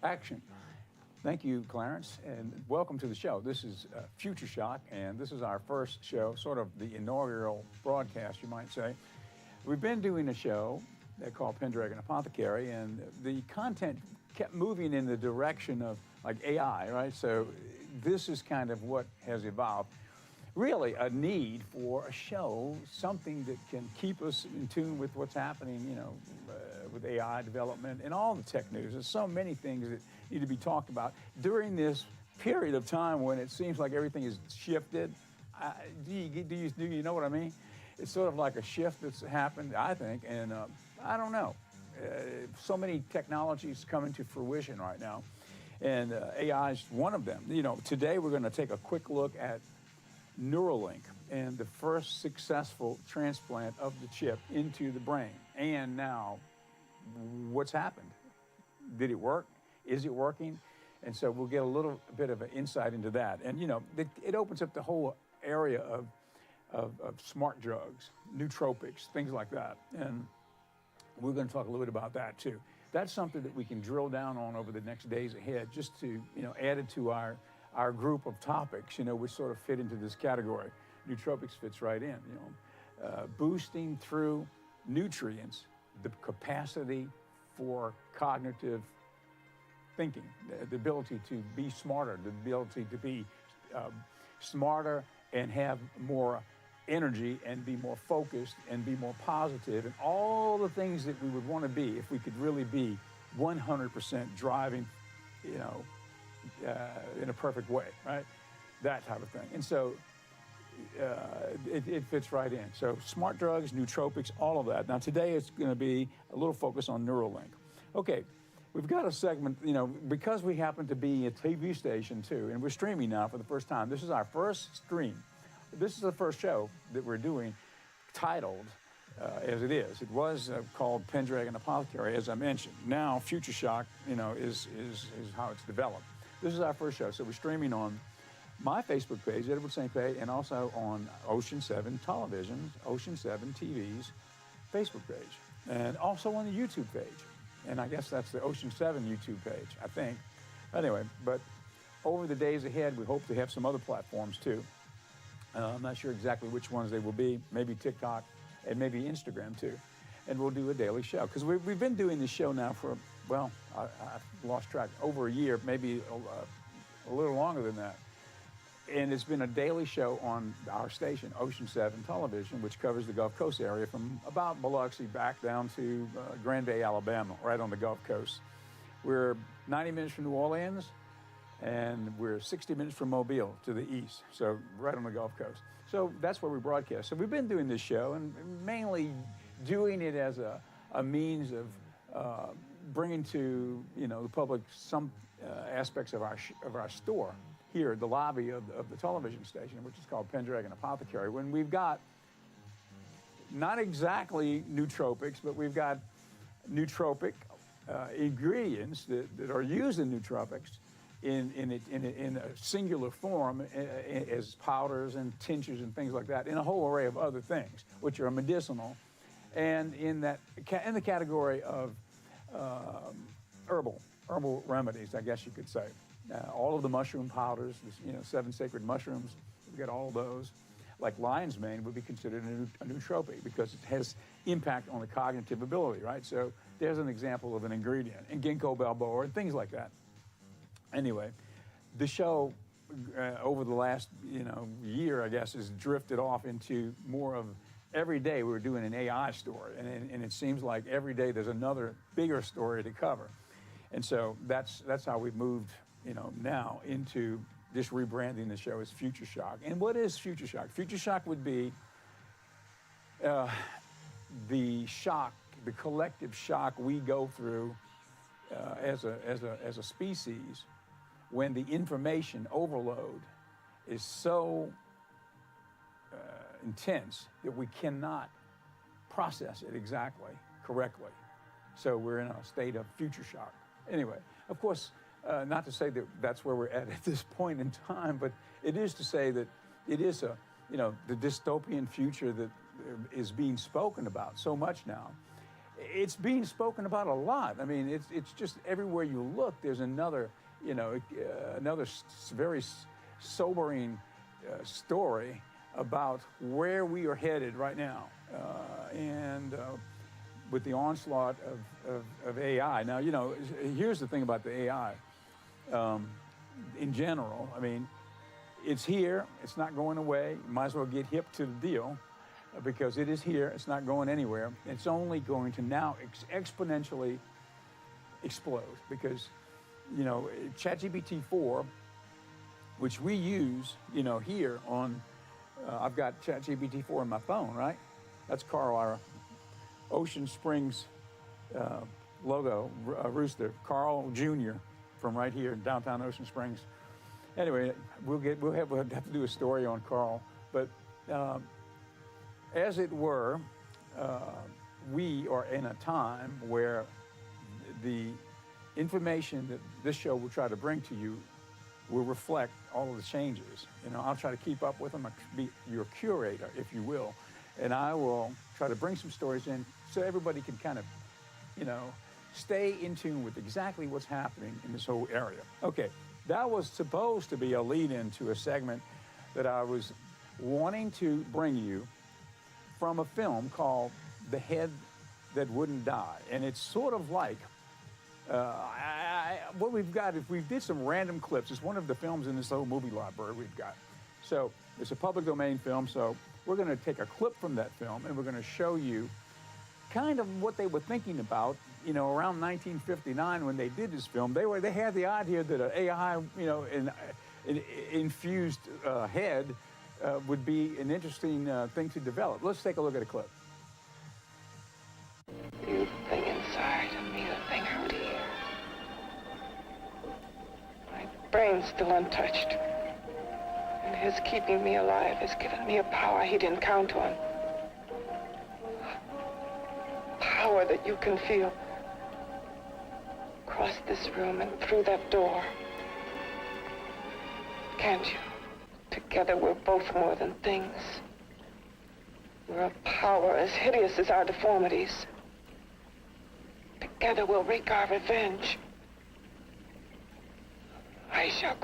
Action. Thank you, Clarence, and welcome to the show. This is Futureshock, and this is our first show, sort of the inaugural broadcast, you might say. We've been doing a show called Pendragon Apothecary, and the content kept moving in the direction of like AI, right? So this is kind of what has evolved. Really a need for a show, something that can keep us in tune with what's happening, with AI development and all the tech news. There's so many things that need to be talked about during this period of time when it seems like everything is shifted. Do you know what I mean? It's sort of like a shift that's happened, I think, and I don't know. So many technologies coming to fruition right now, and AI is one of them. Today we're going to take a quick look at Neuralink and the first successful transplant of the chip into the brain. And now, what's happened? Did it work? Is it working? And so we'll get a little bit of an insight into that. And it opens up the whole area of smart drugs, nootropics, things like that. And we're going to talk a little bit about that too. That's something that we can drill down on over the next days ahead, just to add it to our group of topics, which sort of fit into this category. Nootropics fits right in, boosting through nutrients the capacity for cognitive thinking, the ability to be smarter, the ability to be smarter and have more energy and be more focused and be more positive, and all the things that we would want to be if we could really be 100% driving, in a perfect way, right? That type of thing. And so it fits right in. So smart drugs, nootropics, all of that. Now today it's going to be a little focus on Neuralink. Okay, we've got a segment, because we happen to be a TV station too, and we're streaming now for the first time. This is our first stream. This is the first show that we're doing titled as it is. It was called Pendragon Apothecary, as I mentioned. Now Futureshock, is how it's developed. This is our first show, so we're streaming on my Facebook page, Edward St. Pé, and also on Ocean 7 Television, Ocean 7 TV's Facebook page, and also on the YouTube page. And I guess that's the Ocean 7 YouTube page, I think. Anyway, but over the days ahead, we hope to have some other platforms too. I'm not sure exactly which ones they will be, maybe TikTok and maybe Instagram too. And we'll do a daily show, because we've been doing this show now for, well, I've lost track, over a year, maybe a little longer than that. And it's been a daily show on our station, Ocean 7 Television, which covers the Gulf Coast area from about Biloxi back down to Grand Bay, Alabama, right on the Gulf Coast. We're 90 minutes from New Orleans, and we're 60 minutes from Mobile to the east, so right on the Gulf Coast. So that's where we broadcast. So we've been doing this show, and mainly doing it as a means of bringing to the public some aspects of our store here, the lobby of the television station, which is called Pendragon Apothecary. When we've got not exactly nootropics, but we've got nootropic ingredients that are used in nootropics in a singular form as powders and tinctures and things like that, in a whole array of other things, which are medicinal, and in the category of herbal remedies, I guess you could say. All of the mushroom powders, 7 sacred mushrooms, we've got all of those. Like lion's mane would be considered a nootropic because it has impact on the cognitive ability, right? So there's an example of an ingredient, and ginkgo biloba and things like that. Anyway, the show over the last year, I guess, has drifted off into more of every day we're doing an AI story, and it seems like every day there's another bigger story to cover. And so that's how we've moved now into just rebranding the show as Futureshock. And what is Futureshock? Futureshock would be the shock, the collective shock we go through as a species when the information overload is so intense that we cannot process it exactly, correctly. So we're in a state of future shock. Anyway, of course, not to say that that's where we're at this point in time, but it is to say that it is a, the dystopian future that is being spoken about so much now. It's being spoken about a lot. I mean, it's just everywhere you look, there's another, another very sobering story about where we are headed right now. And with the onslaught of AI. Now, here's the thing about the AI. In general, I mean, it's here, it's not going away. You might as well get hip to the deal because it is here, it's not going anywhere. It's only going to now exponentially explode because, ChatGPT 4, which we use, here on, I've got ChatGPT 4 on my phone, right? That's Carl, our Ocean Springs logo, rooster, Carl Jr. from right here in downtown Ocean Springs. Anyway, we'll have to do a story on Carl, but as it were, we are in a time where the information that this show will try to bring to you will reflect all of the changes. I'll try to keep up with them. I'll be your curator, if you will, and I will try to bring some stories in so everybody can kind of, stay in tune with exactly what's happening in this whole area. Okay, that was supposed to be a lead-in to a segment that I was wanting to bring you from a film called The Head That Wouldn't Die. And it's sort of like, what we've got, if we did some random clips, it's one of the films in this whole movie library we've got. So it's a public domain film, so we're gonna take a clip from that film and we're gonna show you kind of what they were thinking about, around 1959 when they did this film. They had the idea that an AI, infused head would be an interesting thing to develop. Let's take a look at a clip. You thing inside and me the thing out here. My brain's still untouched. And his keeping me alive has given me a power he didn't count on. Power that you can feel. Across this room and through that door. Can't you? Together we're both more than things. We're a power as hideous as our deformities. Together we'll wreak our revenge. I shall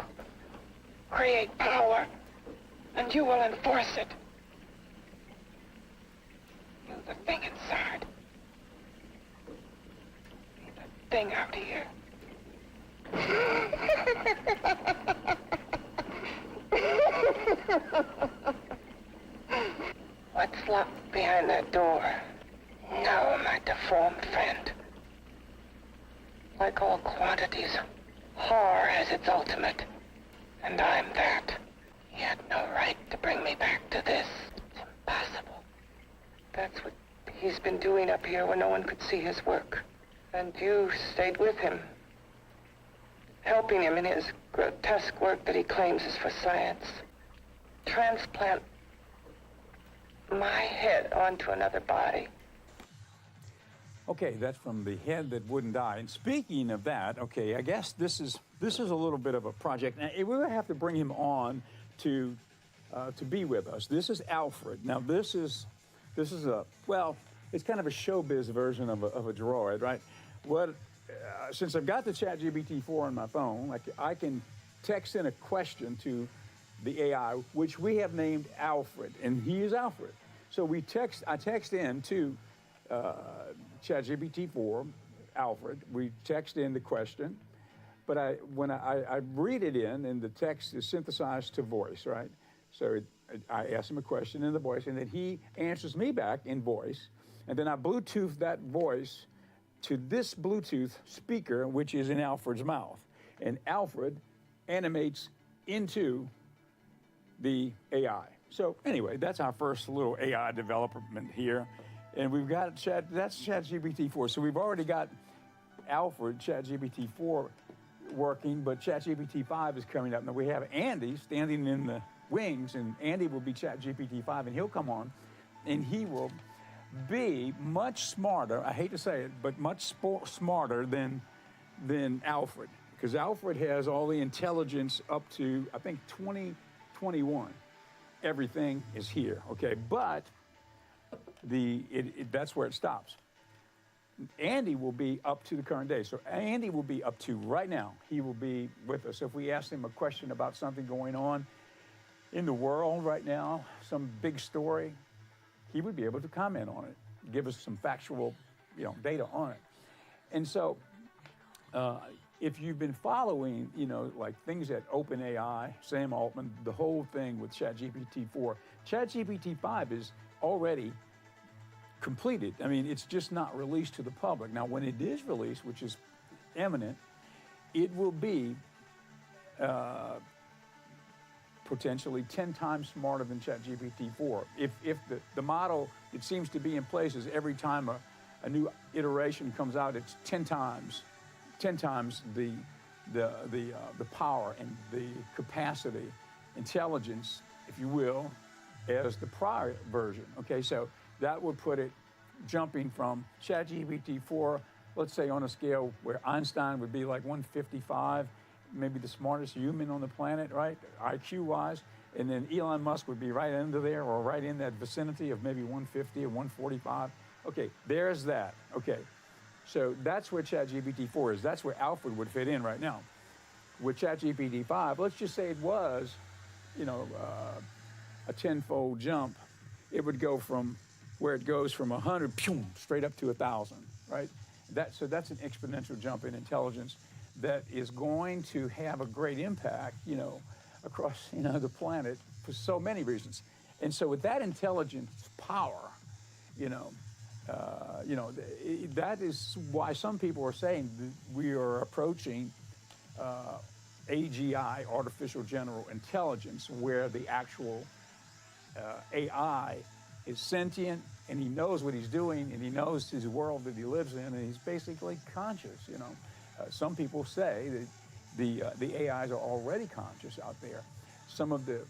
create power, and you will enforce it. You the thing inside. Me the thing out here. What's locked behind that door? No, my deformed friend. Like all quantities, horror has its ultimate. And I'm that. He had no right to bring me back to this. It's impossible. That's what he's been doing up here when no one could see his work. And you stayed with him, helping him in his grotesque work that he claims is for science. Transplant my head onto another body. Okay, that's from The Head That Wouldn't Die. And speaking of that, okay, I guess this is a little bit of a project. Now, we're going to have to bring him on to be with us. This is Alfred. Now, this is a, well, it's kind of a showbiz version of a droid, right? Since I've got the ChatGPT 4 on my phone, I can text in a question to the AI, which we have named Alfred, and he is Alfred. So I text in to ChatGPT 4, Alfred. We text in the question, but when I read it in, and the text is synthesized to voice, right? So I ask him a question in the voice, and then he answers me back in voice, and then I Bluetooth that voice to this Bluetooth speaker, which is in Alfred's mouth, and Alfred animates into the AI. So anyway, that's our first little AI development here. And we've got that's ChatGPT 4. So we've already got Alfred, ChatGPT 4, working, but ChatGPT 5 is coming up. Now we have Andy standing in the wings, and Andy will be ChatGPT 5, and he'll come on, and he will be much smarter, I hate to say it, but much smarter than Alfred, because Alfred has all the intelligence up to, I think, 2021. Everything is here, okay? But that's where it stops. Andy will be up to the current day. So Andy will be up to right now. He will be with us. If we ask him a question about something going on in the world right now, some big story, he would be able to comment on it, give us some factual, data on it. And so if you've been following, like things at OpenAI, Sam Altman, the whole thing with ChatGPT 4, ChatGPT 5 is already completed. I mean, it's just not released to the public. Now, when it is released, which is imminent, it will be potentially 10 times smarter than ChatGPT 4. If the model, it seems to be in place, is every time a new iteration comes out, it's 10 times the power and the capacity, intelligence, if you will, as the prior version. Okay, so that would put it jumping from ChatGPT 4, let's say on a scale where Einstein would be like 155, maybe the smartest human on the planet, right, IQ-wise, and then Elon Musk would be right under there or right in that vicinity of maybe 150 or 145. Okay, there's that. Okay, so that's where ChatGPT 4 is. That's where Alfred would fit in right now. With ChatGPT 5, let's just say it was, a tenfold jump. It would go from where it goes from 100, straight up to 1,000, right? So that's an exponential jump in intelligence that is going to have a great impact, across, the planet for so many reasons. And so with that intelligence power, that is why some people are saying that we are approaching AGI, artificial general intelligence, where the actual AI is sentient, and he knows what he's doing, and he knows his world that he lives in, and he's basically conscious. Some people say that the AIs are already conscious out there. Some of the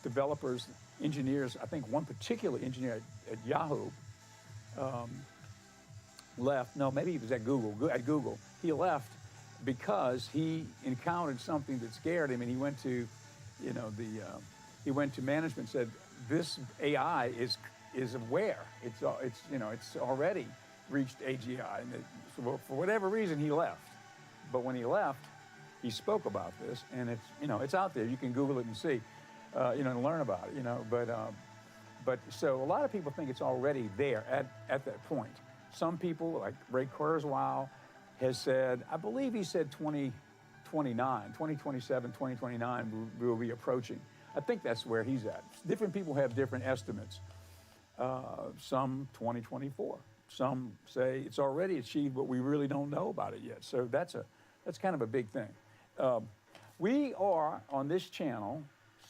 developers, engineers, I think one particular engineer at Yahoo left. No, maybe he was at Google. At Google, he left because he encountered something that scared him, and he went to, he went to management and said, this AI is aware. It's already reached AGI, and for whatever reason he left. But when he left, he spoke about this, and it's out there. You can Google it and see, and learn about it. But so a lot of people think it's already there at that point. Some people, like Ray Kurzweil, has said, I believe he said 2027, 2029, we'll be approaching. I think that's where he's at. Different people have different estimates. Some 2024. Some say it's already achieved, but we really don't know about it yet. So that's kind of a big thing. We are on this channel,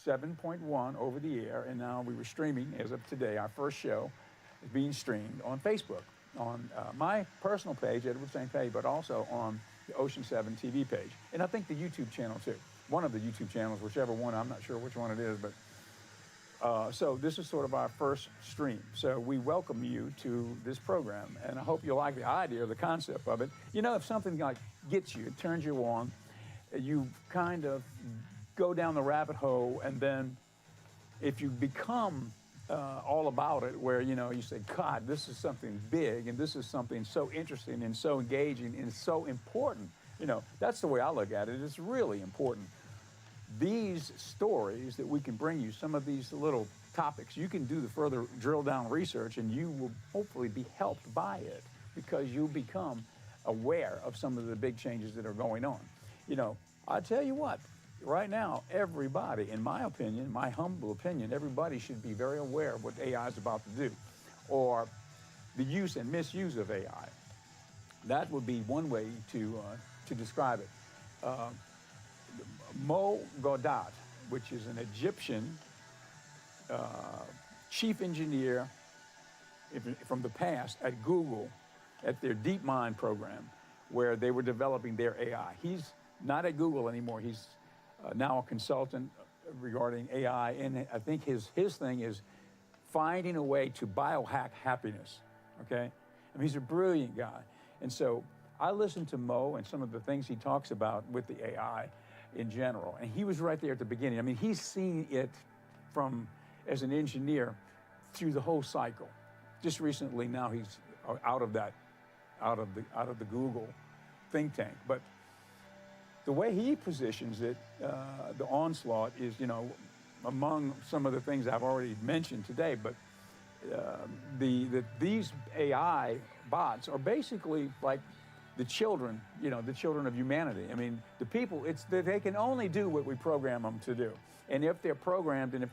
7.1 over the air, and now we were streaming as of today. Our first show is being streamed on Facebook, on my personal page, Edward St. Pei, but also on the Ocean 7 TV page. And I think the YouTube channel too. One of the YouTube channels, whichever one, I'm not sure which one it is, but so this is sort of our first stream. So we welcome you to this program, and I hope you like the idea, the concept of it. If something like gets you, it turns you on, you kind of go down the rabbit hole, and then if you become all about it, where you say, God, this is something big, and this is something so interesting and so engaging and so important. That's the way I look at it. It's really important. These stories that we can bring you, some of these little topics, you can do the further drill down research, and you will hopefully be helped by it, because you'll become aware of some of the big changes that are going on. I tell you what, right now, everybody, in my opinion, my humble opinion, everybody should be very aware of what AI is about to do, or the use and misuse of AI. That would be one way to describe it. Mo Gaudat, which is an Egyptian chief engineer from the past at Google, at their DeepMind program, where they were developing their AI. He's not at Google anymore. He's now a consultant regarding AI, and I think his thing is finding a way to biohack happiness, okay? I mean, he's a brilliant guy. And so I listened to Mo and some of the things he talks about with the AI in general, and he was right there at the beginning. I mean, he's seen it from, as an engineer, through the whole cycle. Just recently now he's out of the Google think tank. But the way he positions it, the onslaught is, you know, among some of the things I've already mentioned today, but these AI bots are basically like the children, you know, the children of humanity. I mean, the people, they can only do what we program them to do. And if they're programmed, and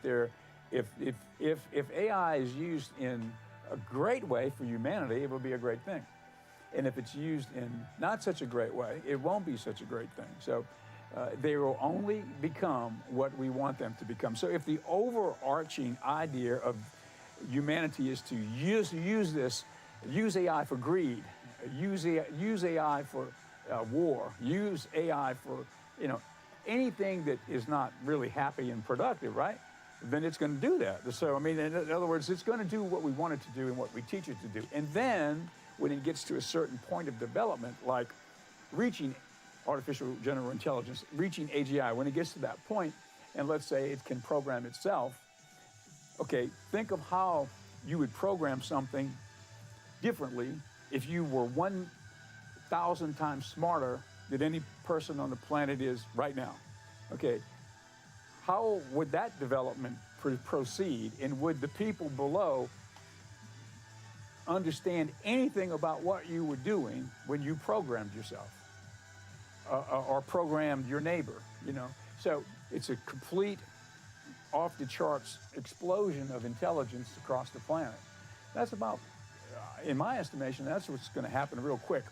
if AI is used in a great way for humanity, it will be a great thing. And if it's used in not such a great way, it won't be such a great thing. So they will only become what we want them to become. So if the overarching idea of humanity is to use AI for greed, use AI for war, use AI for, you know, anything that is not really happy and productive, right? Then it's going to do that. So, I mean, in other words, it's going to do what we want it to do and what we teach it to do. And then when it gets to a certain point of development, like reaching artificial general intelligence, reaching AGI, when it gets to that point, and let's say it can program itself, okay, think of how you would program something differently if you were 1,000 times smarter than any person on the planet is right now. Okay, how would that development proceed, and would the people below understand anything about what you were doing when you programmed yourself or programmed your neighbor, you know? So it's a complete off-the-charts explosion of intelligence across the planet. That's about, in my estimation, that's what's going to happen real quick.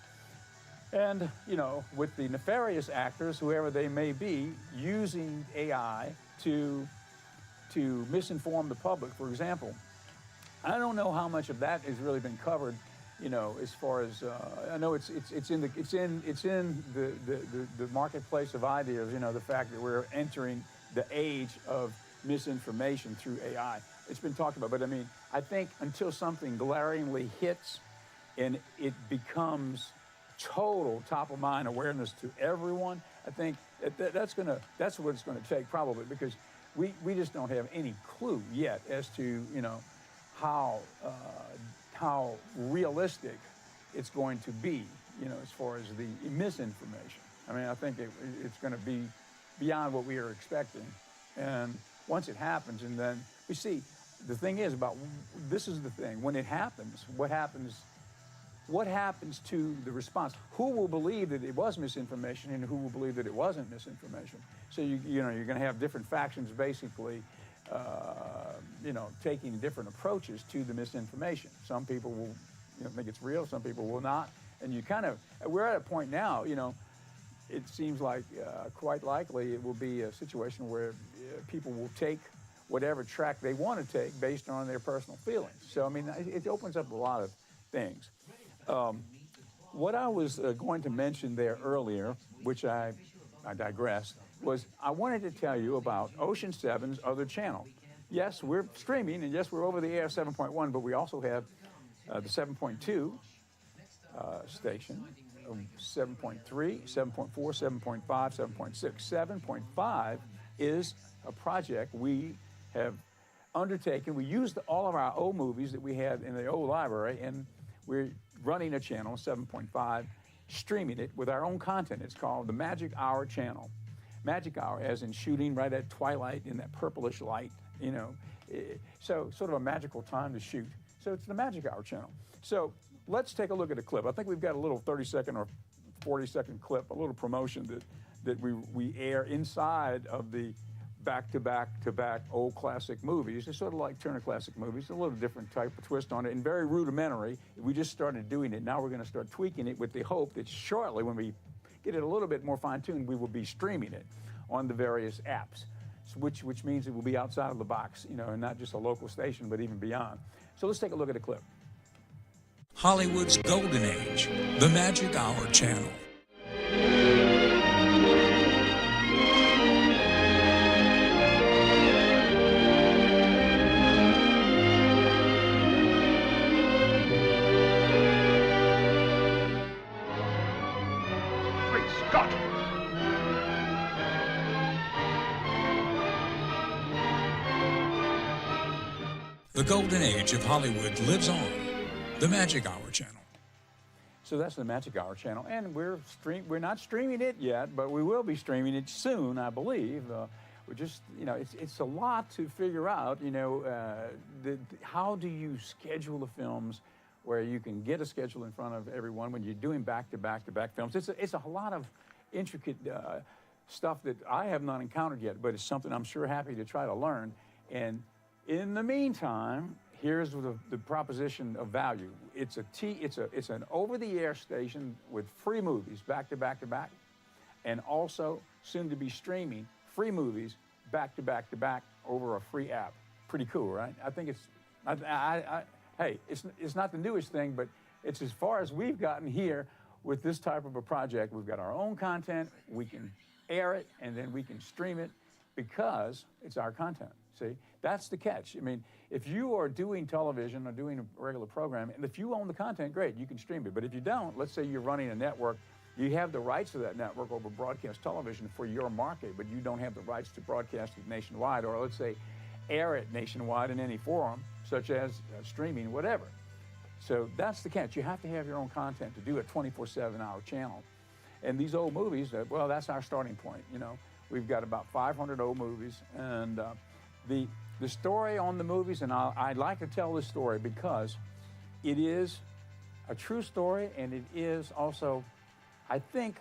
And, you know, with the nefarious actors, whoever they may be, using AI to misinform the public, for example, I don't know how much of that has really been covered, you know, as far as I know it's in the marketplace of ideas, you know, the fact that we're entering the age of misinformation through AI. It's been talked about, but I mean, I think until something glaringly hits and it becomes total top of mind awareness to everyone, I think that's what it's going to take probably, because we just don't have any clue yet as to, you know, how realistic it's going to be, you know, as far as the misinformation. I mean, I think it's going to be beyond what we are expecting. And once it happens, and then we see, the thing is about, this is the thing, when it happens, what happens to the response? Who will believe that it was misinformation, and who will believe that it wasn't misinformation? So you know, you're going to have different factions basically, you know, taking different approaches to the misinformation. Some people will, you know, think it's real, some people will not. And you kind of, we're at a point now, you know, it seems like quite likely it will be a situation where people will take whatever track they want to take based on their personal feelings. So, I mean, it opens up a lot of things. What I was going to mention there earlier, which I digressed, was I wanted to tell you about Ocean 7's other channel. Yes, we're streaming, and yes, we're over the air 7.1, but we also have the 7.2 station, 7.3, 7.4, 7.5, 7.6. 7.5 is a project we have undertaken. We used all of our old movies that we had in the old library, and we're running a channel, 7.5, streaming it with our own content. It's called the Magic Hour channel. Magic Hour, as in shooting right at twilight in that purplish light, you know. So sort of a magical time to shoot. So it's the Magic Hour channel. So let's take a look at a clip. I think we've got a little 30-second or 40-second clip, a little promotion that we air inside of the back-to-back old classic movies. It's sort of like Turner Classic Movies, a little different type of twist on it, and very rudimentary. We just started doing it. Now we're going to start tweaking it with the hope that shortly, when we get it a little bit more fine-tuned, we will be streaming it on the various apps, which means it will be outside of the box, you know, and not just a local station, but even beyond. So let's take a look at a clip. Hollywood's golden age, the Magic Hour channel. The golden age of Hollywood lives on. The Magic Hour channel. So that's the Magic Hour channel, and we're not streaming it yet, but we will be streaming it soon, I believe. We're just, it's a lot to figure out. How do you schedule the films where you can get a schedule in front of everyone when you're doing back-to-back-to-back films? It's a lot of intricate stuff that I have not encountered yet, but it's something I'm sure happy to try to learn. And in the meantime, here's the proposition of value. It's an over-the-air station with free movies back-to-back-to-back, and also soon to be streaming free movies back-to-back-to-back over a free app. Pretty cool, right? I think hey, it's not the newest thing, but it's as far as we've gotten here with this type of a project. We've got our own content, we can air it, and then we can stream it because it's our content. See, that's the catch. I mean, if you are doing television or doing a regular program, and if you own the content, great, you can stream it. But if you don't, let's say you're running a network, you have the rights to that network over broadcast television for your market, but you don't have the rights to broadcast it nationwide, or let's say air it nationwide in any forum, such as streaming, whatever. So that's the catch. You have to have your own content to do a 24/7 hour channel. And these old movies, well, that's our starting point. We've got about 500 old movies, and the story on the movies, and I'd like to tell this story because it is a true story, and it is also, I think,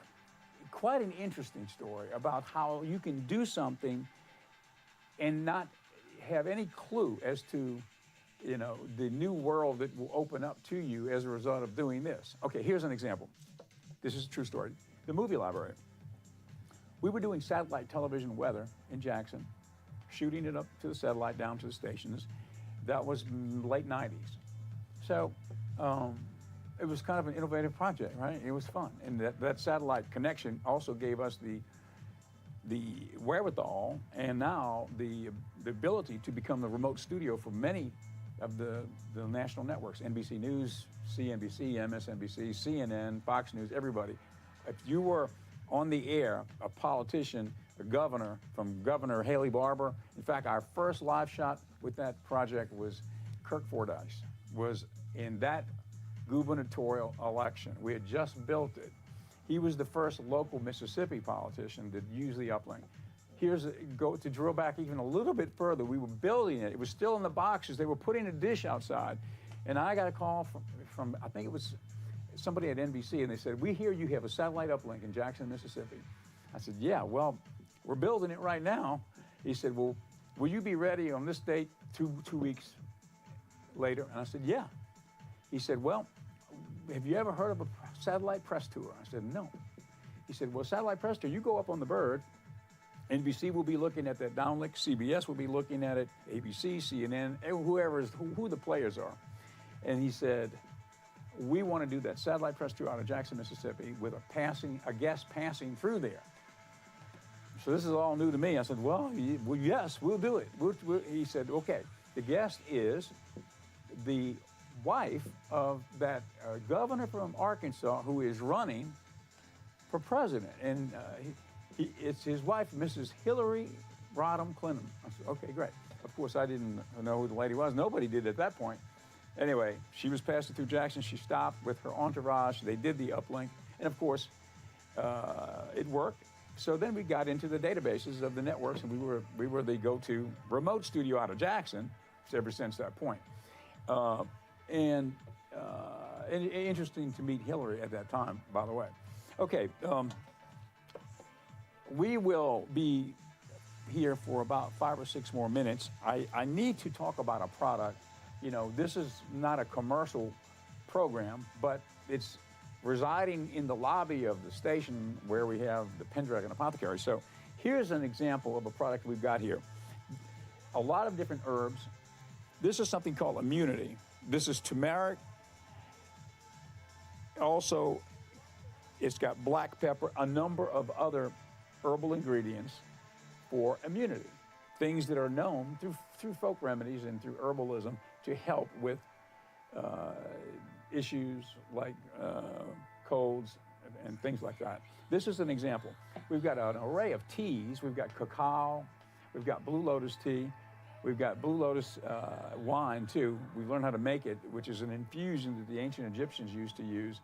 quite an interesting story about how you can do something and not have any clue as to, the new world that will open up to you as a result of doing this. Okay, here's an example. This is a true story. The movie library. We were doing satellite television weather in Jackson, shooting it up to the satellite, down to the stations. That was late 90s. So it was kind of an innovative project, right? It was fun. And that satellite connection also gave us the wherewithal and now the ability to become the remote studio for many of the national networks, NBC News, CNBC, MSNBC, CNN, Fox News, everybody. If you were on the air, a politician, a governor, from Governor Haley Barbour. In fact, our first live shot with that project was Kirk Fordyce, was in that gubernatorial election. We had just built it. He was the first local Mississippi politician that used the uplink. To drill back even a little bit further, we were building it. It was still in the boxes. They were putting a dish outside. And I got a call from I think it was somebody at NBC, and they said, "We hear you have a satellite uplink in Jackson, Mississippi." I said, "Yeah, well, we're building it right now." He said, "Well, will you be ready on this date two weeks later?" And I said, "Yeah." He said, "Well, have you ever heard of a satellite press tour?" I said, "No." He said, "Well, satellite press tour, you go up on the bird, NBC will be looking at that downlink, CBS will be looking at it, ABC, CNN, who the players are." And he said, "We want to do that satellite press tour out of Jackson, Mississippi with a guest passing through there." So this is all new to me. I said, well, yes, we'll do it. He said, "Okay, the guest is the wife of that governor from Arkansas who is running for president. And it's his wife, Mrs. Hillary Rodham Clinton." I said, "Okay, great." Of course, I didn't know who the lady was. Nobody did at that point. Anyway, she was passing through Jackson. She stopped with her entourage. They did the uplink. And of course, it worked. So then we got into the databases of the networks, and we were the go-to remote studio out of Jackson ever since that point. And interesting to meet Hillary at that time, by the way. Okay, we will be here for about 5 or 6 more minutes. I need to talk about a product. This is not a commercial program, but it's residing in the lobby of the station where we have the Pendragon Apothecary. So here's an example of a product we've got here. A lot of different herbs. This is something called immunity. This is turmeric. Also, it's got black pepper, a number of other herbal ingredients for immunity. Things that are known through folk remedies and through herbalism to help with issues like colds and things like that. This is an example. We've got an array of teas. We've got cacao. We've got blue lotus tea. We've got Blue Lotus wine too. We've learned how to make it, which is an infusion that the ancient Egyptians used to use.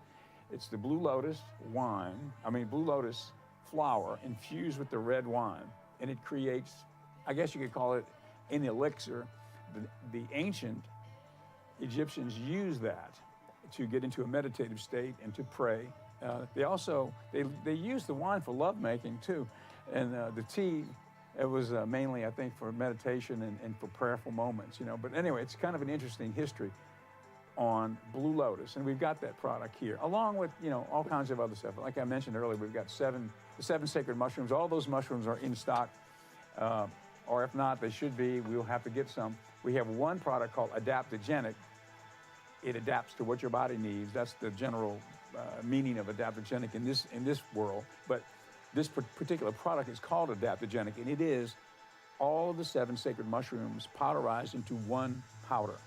It's the Blue Lotus Blue Lotus flower infused with the red wine. And it creates, I guess you could call it an elixir. The ancient Egyptians used that to get into a meditative state and to pray. They used the wine for lovemaking too. And the tea, it was mainly, I think, for meditation and for prayerful moments, But anyway, it's kind of an interesting history on Blue Lotus. And we've got that product here, along with, all kinds of other stuff. Like I mentioned earlier, we've got the seven sacred mushrooms. All those mushrooms are in stock. Or if not, they should be. We'll have to get some. We have one product called adaptogenic. It adapts to what your body needs. That's the general meaning of adaptogenic in this world. But this particular product is called adaptogenic, and it is all of the seven sacred mushrooms powderized into one powder.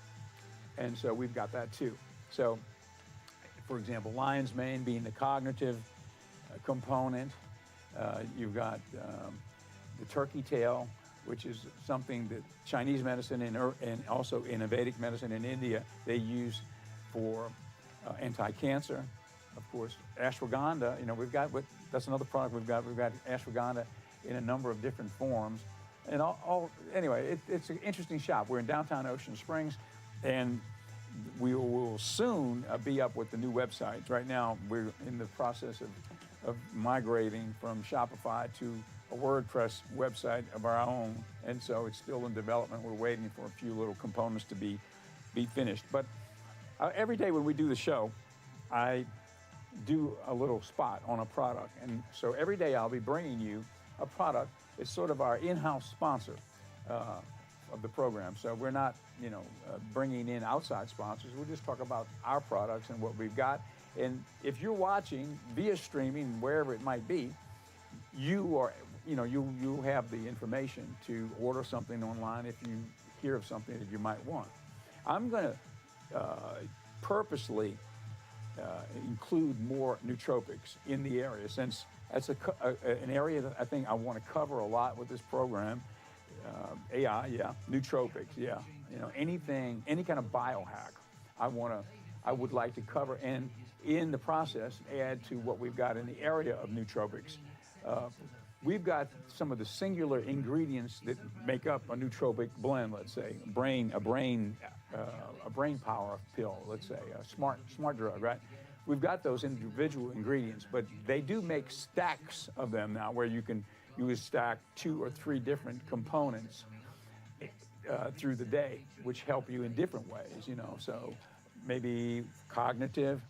And so we've got that too. So, for example, lion's mane being the cognitive component. You've got the turkey tail, which is something that Chinese medicine and also in Vedic medicine in India, they use for anti-cancer. Of course, ashwagandha, that's another product we've got. We've got ashwagandha in a number of different forms. And anyway, it's an interesting shop. We're in downtown Ocean Springs, and we will soon be up with the new website. Right now, we're in the process of migrating from Shopify to a WordPress website of our own, and so it's still in development. We're waiting for a few little components to be finished. But every day when we do the show, I do a little spot on a product, and so every day I'll be bringing you a product. It's sort of our in-house sponsor of the program. So we're not, bringing in outside sponsors. We'll just talk about our products and what we've got. And if you're watching via streaming, wherever it might be, you have the information to order something online if you hear of something that you might want. I'm going to purposely include more nootropics in the area, since that's an area that I think I want to cover a lot with this program. AI, yeah, nootropics, yeah, any kind of biohack I would like to cover, and in the process add to what we've got in the area of nootropics. We've got some of the singular ingredients that make up a nootropic blend. Let's say a brain power pill. Let's say a smart drug, right? We've got those individual ingredients, but they do make stacks of them now, where you can stack 2 or 3 different components through the day, which help you in different ways. So maybe cognitive.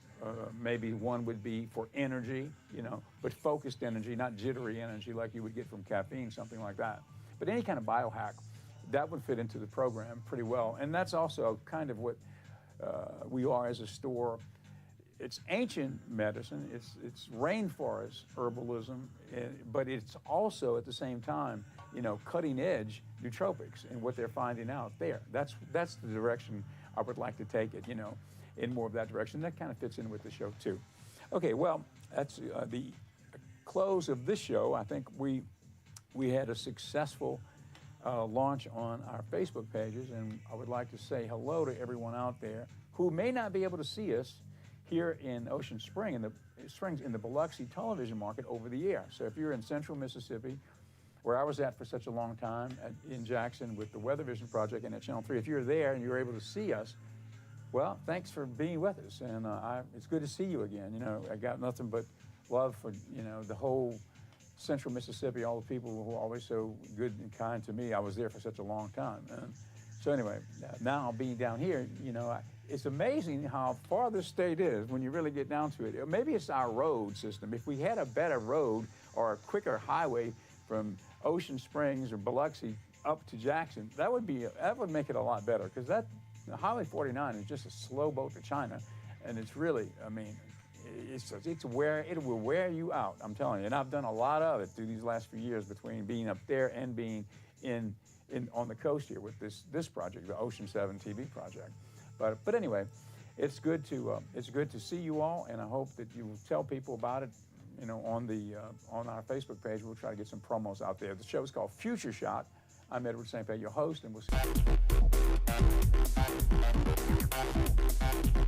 Maybe one would be for energy, but focused energy, not jittery energy like you would get from caffeine, something like that. But any kind of biohack, that would fit into the program pretty well. And that's also kind of what we are as a store. It's ancient medicine, it's rainforest herbalism, but it's also at the same time, cutting edge nootropics and what they're finding out there. That's the direction I would like to take it, in more of that direction. That kind of fits in with the show too. Okay, well, that's the close of this show. I think we had a successful launch on our Facebook pages, and I would like to say hello to everyone out there who may not be able to see us here in Ocean Springs in the Biloxi television market over the air. So if you're in central Mississippi, where I was at for such a long time in Jackson with the Weather Vision Project and at Channel 3, if you're there and you're able to see us, well, thanks for being with us, and it's good to see you again. I got nothing but love for the whole central Mississippi, all the people who are always so good and kind to me. I was there for such a long time, and so anyway, now being down here, it's amazing how far this state is when you really get down to it. Maybe it's our road system. If we had a better road or a quicker highway from Ocean Springs or Biloxi up to Jackson, that would make it a lot better, because Highway 49 is just a slow boat to China, and it's really, it will wear you out, I'm telling you. And I've done a lot of it through these last few years, between being up there and being on the coast here with this project, the Ocean 7 TV project. But anyway, it's good to see you all, and I hope that you will tell people about it. On our Facebook page, we'll try to get some promos out there. The show is called Futureshock, I'm Edward St. Pé, your host, and we'll see you.